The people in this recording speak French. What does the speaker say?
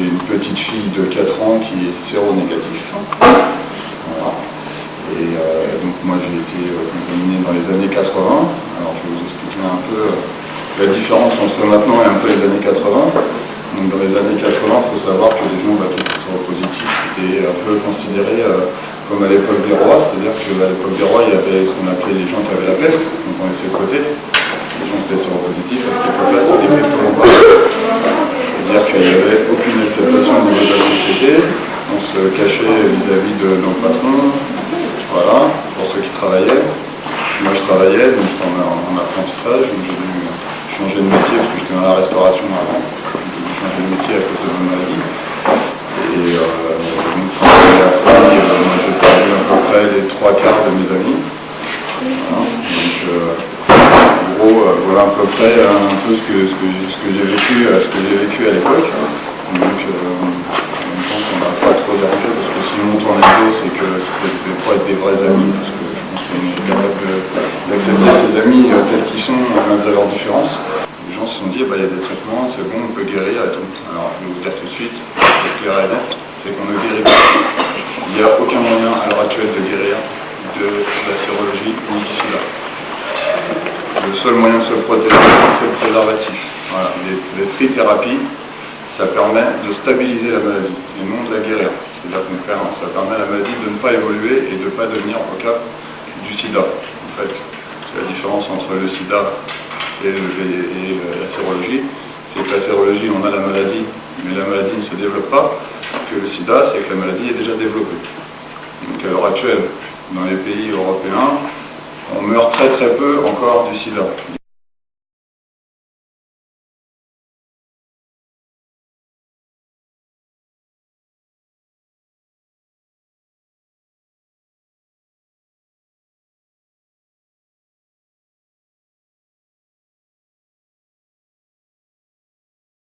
j'ai une petite fille de 4 ans qui est séronégatif. Voilà. Et donc moi j'ai été contaminé dans les années 80. Alors je vais vous expliquer un peu la différence entre maintenant et un peu les années 80. Donc dans les années 80, il faut savoir que les gens qui sont positifs étaient un peu considérés comme à l'époque des rois, c'est-à-dire qu'à l'époque des rois, il y avait ce qu'on appelait les gens qui avaient la peste, donc on laissait de côté. Les gens qui étaient séropositifs, à cette époque-là, c'était exactement pas. C'est-à-dire qu'il n'y avait aucune acceptation au niveau de la société, on se cachait vis-à-vis de nos patrons, voilà, pour ceux qui travaillaient. Moi je travaillais, donc j'étais en apprentissage, donc j'ai dû changer de métier parce que j'étais dans la restauration avant. J'ai dû changer de métier à cause de ma maladie. Et donc quand j'ai appris, moi j'ai perdu à peu près les 3/4 de mes amis. Voilà. Donc en gros, voilà à peu près un peu ce que j'ai vécu à l'époque. Donc en même temps ça m'a pas trop dérangé parce que si on tourne les dos, c'est que ça ne devait pas être des vrais amis, parce que je pense qu'on est capable d'accepter ses amis tels qu'ils sont malgré leurs différences. Les gens se sont dit, bah, il y a des traitements, c'est bon, on peut guérir et tout. Alors je vais vous dire tout de suite, c'est clair et net, c'est qu'on ne guérit pas. Il n'y a aucun moyen à l'heure actuelle de guérir de la sérologie ni du sida. Le seul moyen de se protéger, c'est le préservatif. Voilà. Les trithérapies, ça permet de stabiliser la maladie et non de la guérir. C'est-à-dire que ça permet à la maladie de ne pas évoluer et de ne pas devenir au cap du sida. En fait, c'est la différence entre le sida et la sérologie. C'est que la sérologie, on a la maladie, mais la maladie ne se développe pas. Que le sida, c'est que la maladie est déjà développée. Donc à l'heure actuelle, dans les pays européens, on meurt très très peu encore du sida.